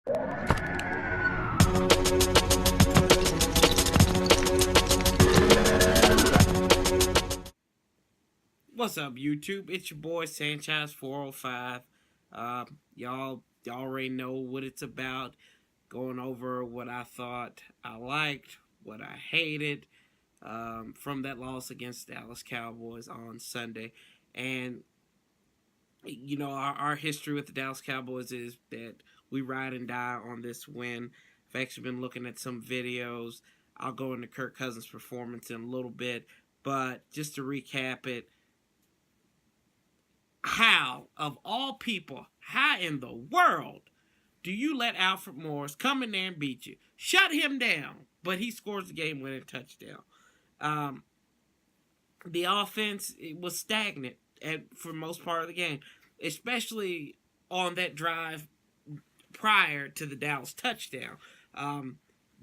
What's up, YouTube? It's your boy Sanchez 405. Y'all already know what it's about. Going over what I thought I liked, what I hated from that loss against the Dallas Cowboys on Sunday. And you know, our history with the Dallas Cowboys is that we ride and die on this win. I've actually been looking at some videos. I'll go into Kirk Cousins' performance in a little bit, but just to recap it, how, of all people, how in the world do you let Alfred Morris come in there and beat you? Shut him down, but he scores the game-winning touchdown. The offense, it was stagnant for most part of the game, especially on that drive prior to the Dallas touchdown.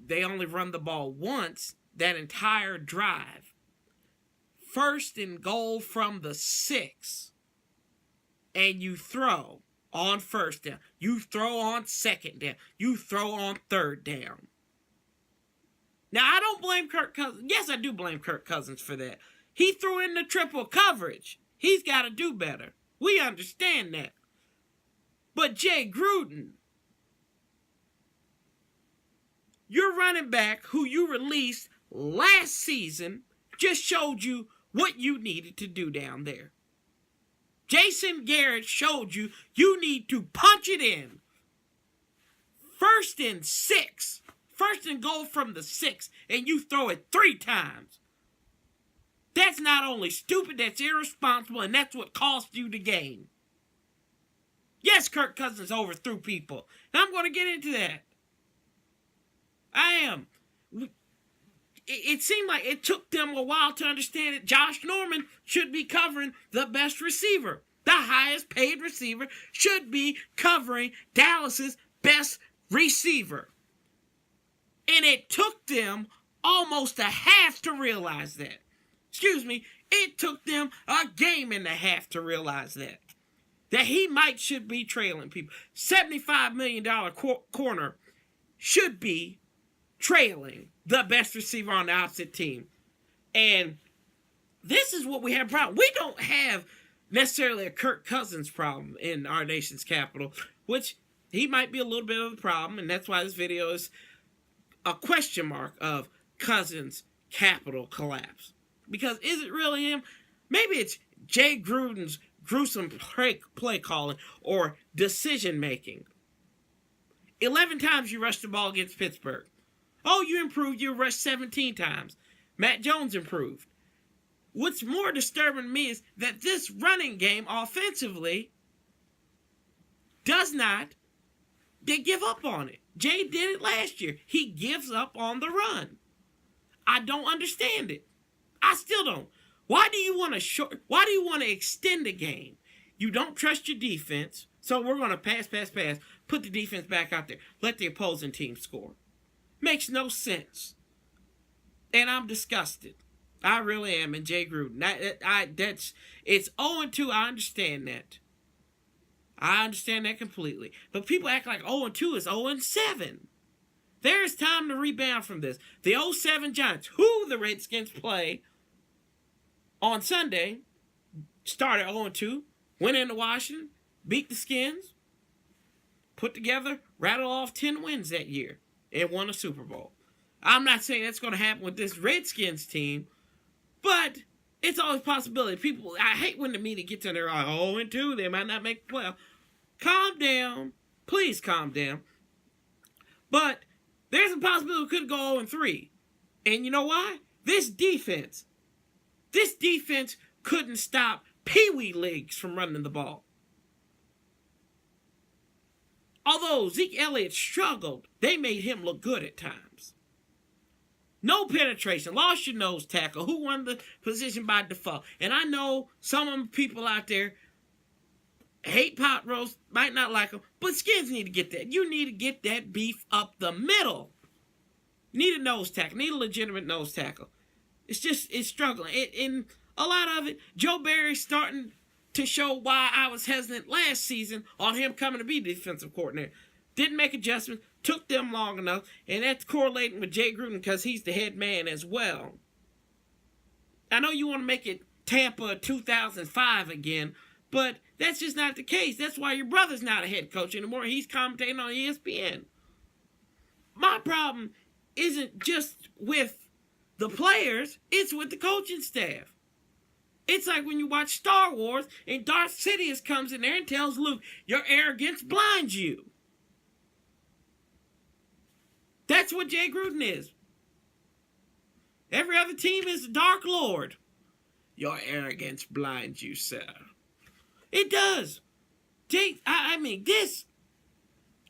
They only run the ball once that entire drive. First and goal from the 6. And you throw on first down. You throw on second down. You throw on third down. Now, I don't blame Kirk Cousins. Yes, I do blame Kirk Cousins for that. He threw in the triple coverage. He's got to do better. We understand that. But Jay Gruden, your running back who you released last season, just showed you what you needed to do down there. Jason Garrett showed you need to punch it in. First and 6. First and goal from the 6. And you throw it 3 times. That's not only stupid, that's irresponsible, and that's what cost you the game. Yes, Kirk Cousins overthrew people. And I'm going to get into that. I am. It seemed like it took them a while to understand that Josh Norman should be covering the best receiver. The highest paid receiver should be covering Dallas's best receiver. And it took them almost a half to realize that. Excuse me, it took them a game and a half to realize that. That he should be trailing people. $75 million corner should be trailing the best receiver on the opposite team. And this is what we have problem. We don't have necessarily a Kirk Cousins problem in our nation's capital, which he might be a little bit of a problem, and that's why this video is a question mark of Cousins' capital collapse. Because is it really him? Maybe it's Jay Gruden's gruesome play calling or decision making. 11 times you rushed the ball against Pittsburgh. Oh, you improved. You rushed 17 times. Matt Jones improved. What's more disturbing to me is that this running game offensively they give up on it. Jay did it last year. He gives up on the run. I don't understand it. I still don't. Why do you want to extend the game? You don't trust your defense, so we're going to pass, put the defense back out there, let the opposing team score. Makes no sense. And I'm disgusted. I really am. And Jay Gruden. It's 0-2. I understand that. I understand that completely. But people act like 0-2 is 0-7. There's time to rebound from this. The 0-7 Giants, who the Redskins play on Sunday, started 0-2, went into Washington, beat the Skins, put together, rattled off 10 wins that year, and won a Super Bowl. I'm not saying that's going to happen with this Redskins team, but it's always a possibility. People, I hate when the media gets in there, 0-2, they might not make the playoff. Calm down. Please calm down. But there's a possibility we could go 0-3. And you know why? This defense couldn't stop Pee Wee leagues from running the ball. Although Zeke Elliott struggled, they made him look good at times. No penetration, lost your nose tackle, who won the position by default. And I know some of the people out there hate pot roast, might not like them, but Skins need to get that. You need to get that beef up the middle. Need a nose tackle, need a legitimate nose tackle. It's struggling. And a lot of it, Joe Barry's starting to show why I was hesitant last season on him coming to be defensive coordinator. Didn't make adjustments, took them long enough, and that's correlating with Jay Gruden because he's the head man as well. I know you want to make it Tampa 2005 again, but that's just not the case. That's why your brother's not a head coach anymore. He's commentating on ESPN. My problem isn't just with the players, it's with the coaching staff. It's like when you watch Star Wars and Darth Sidious comes in there and tells Luke, your arrogance blinds you. That's what Jay Gruden is. Every other team is the Dark Lord. Your arrogance blinds you, sir. It does. I mean, this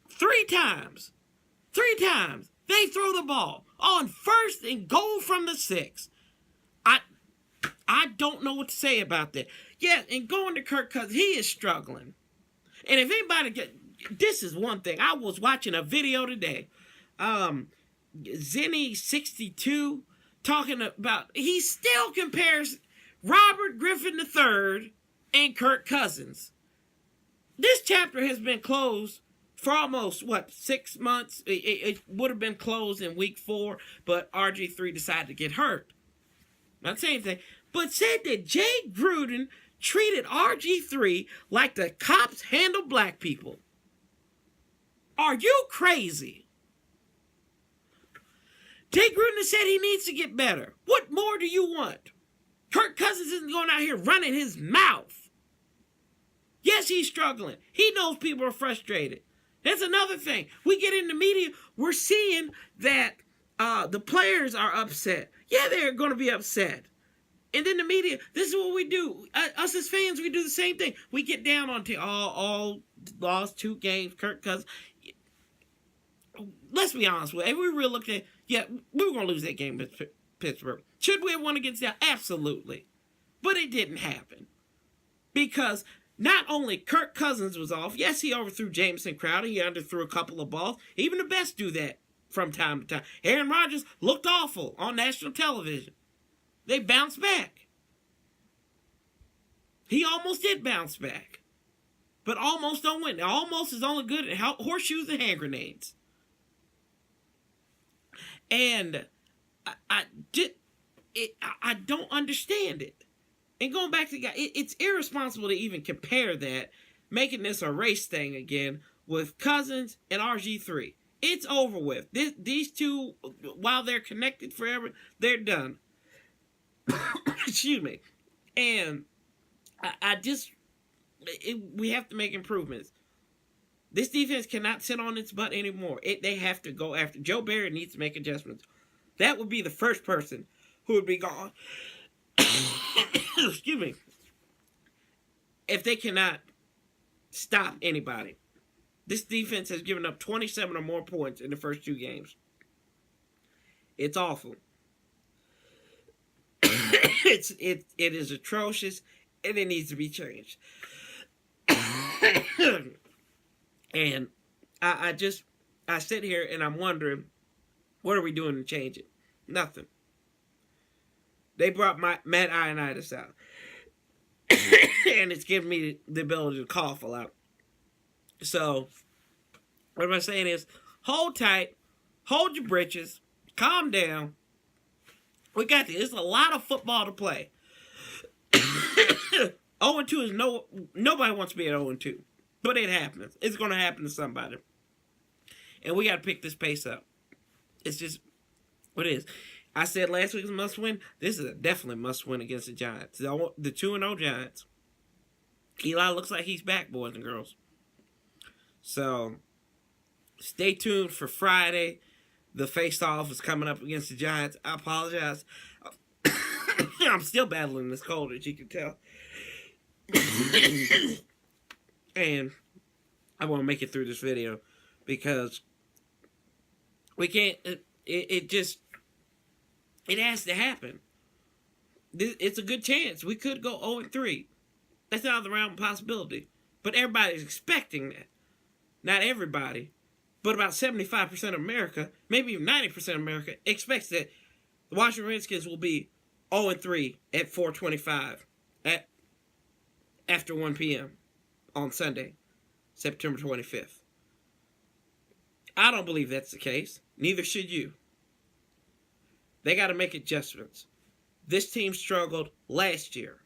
3 times. 3 times. They throw the ball on 1st and goal from the 6. I don't know what to say about that. Yeah, and going to Kirk Cousins, he is struggling. And if anybody this is one thing. I was watching a video today. Zenny62 talking about, he still compares Robert Griffin III and Kirk Cousins. This chapter has been closed for almost, 6 months? It would have been closed in week 4, but RG3 decided to get hurt. Not saying anything, but said that Jay Gruden treated RG3 like the cops handle black people. Are you crazy? Jay Gruden said he needs to get better. What more do you want? Kirk Cousins isn't going out here running his mouth. Yes, he's struggling. He knows people are frustrated. That's another thing. We get in the media, we're seeing that the players are upset. Yeah, they're going to be upset. And then the media, this is what we do. Us as fans, we do the same thing. We get down on all lost 2 games, Kirk Cousins. Let's be honest with it. If we really look at, yeah, we were going to lose that game with Pittsburgh. Should we have won against that? Absolutely. But it didn't happen. Because not only Kirk Cousins was off, yes, he overthrew Jameson Crowder. He underthrew a couple of balls. Even the best do that from time to time. Aaron Rodgers looked awful on national television. They bounced back. He almost did bounce back. But almost don't win. Almost is only good at horseshoes and hand grenades. And I don't understand it. And going back to the guy, it's irresponsible to even compare that, making this a race thing again with Cousins and RG3. It's over with. These two, while they're connected forever, they're done. Excuse me. And we have to make improvements. This defense cannot sit on its butt anymore. They have to go after. Joe Barry needs to make adjustments. That would be the first person who would be gone. Excuse me. If they cannot stop anybody. This defense has given up 27 or more points in the first 2 games. It's awful. It is atrocious, and it needs to be changed. And I sit here and I'm wondering, what are we doing to change it? Nothing. They brought Matt Ioannidis out. And it's giving me the ability to cough a lot. So, what am I saying is, hold tight, hold your britches, calm down. We got this. There's a lot of football to play. 0-2 is nobody wants to be at 0-2. But it happens. It's going to happen to somebody. And we got to pick this pace up. It's just what it is. I said last week was a must win. This is a definitely must win against the Giants. The 2-0 Giants. Eli looks like he's back, boys and girls. So, stay tuned for Friday. The face-off is coming up against the Giants. I apologize. I'm still battling this cold, as you can tell. And I want to make it through this video because we can't, it has to happen. It's a good chance. We could go 0-3. That's not out of the realm of possibility. But everybody's expecting that. Not everybody, but about 75% of America, maybe even 90% of America, expects that the Washington Redskins will be 0-3 at 4:25 after 1 p.m. on Sunday, September 25th. I don't believe that's the case. Neither should you. They got to make adjustments. This team struggled last year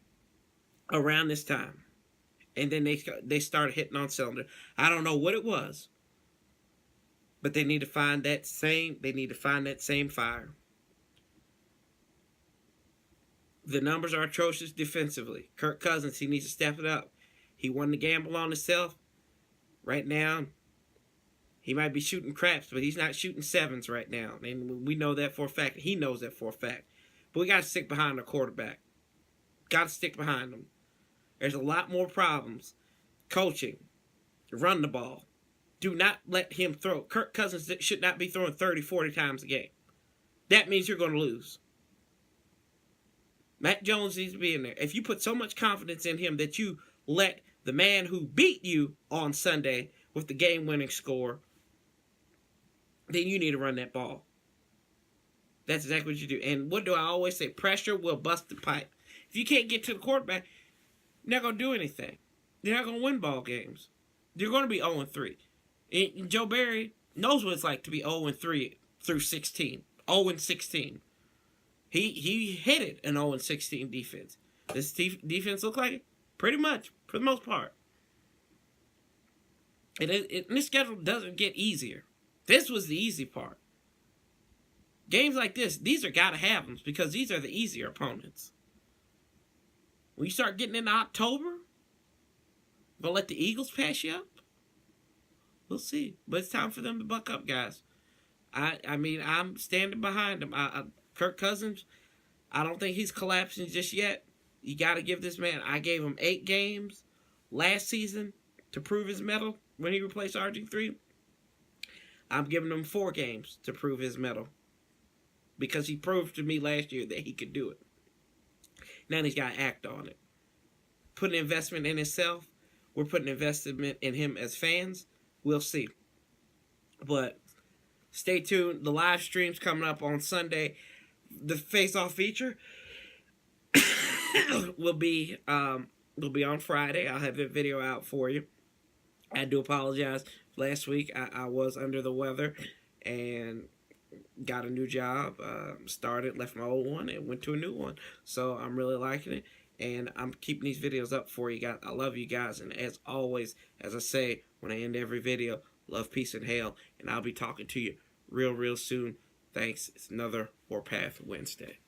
around this time, and then they started hitting on cylinder. I don't know what it was, but they need to find that same. They need to find that same fire. The numbers are atrocious defensively. Kirk Cousins, he needs to step it up. He won the gamble on himself. Right now, he might be shooting craps, but he's not shooting sevens right now. And we know that for a fact. He knows that for a fact. But we got to stick behind our quarterback. Got to stick behind him. There's a lot more problems. Coaching. Run the ball. Do not let him throw. Kirk Cousins should not be throwing 30, 40 times a game. That means you're going to lose. Matt Jones needs to be in there. If you put so much confidence in him that you let the man who beat you on Sunday with the game-winning score, then you need to run that ball. That's exactly what you do. And what do I always say? Pressure will bust the pipe. If you can't get to the quarterback, you're not going to do anything. You're not going to win ball games. You're going to be 0-3. And Joe Barry knows what it's like to be 0-3 through 16. 0-16. He headed an 0-16 defense. Does defense look like it? Pretty much, for the most part. And this schedule doesn't get easier. This was the easy part. Games like this, these are gotta have them because these are the easier opponents. When you start getting into October, gonna let the Eagles pass you up? We'll see. But it's time for them to buck up, guys. I mean, I'm standing behind them. Kirk Cousins, I don't think he's collapsing just yet. You got to give this man. I gave him 8 games last season to prove his mettle when he replaced RG3. I'm giving him 4 games to prove his mettle because he proved to me last year that he could do it. Now he's got to act on it. Put an investment in himself. We're putting investment in him as fans. We'll see. But stay tuned. The live stream's coming up on Sunday. The face-off feature will be on Friday. I'll have the video out for you. I do apologize. Last week I was under the weather and got a new job. Left my old one and went to a new one. So I'm really liking it. And I'm keeping these videos up for you guys. I love you guys. And as always, as I say when I end every video, love, peace, and hail. And I'll be talking to you real soon. Thanks. It's another Warpath Wednesday.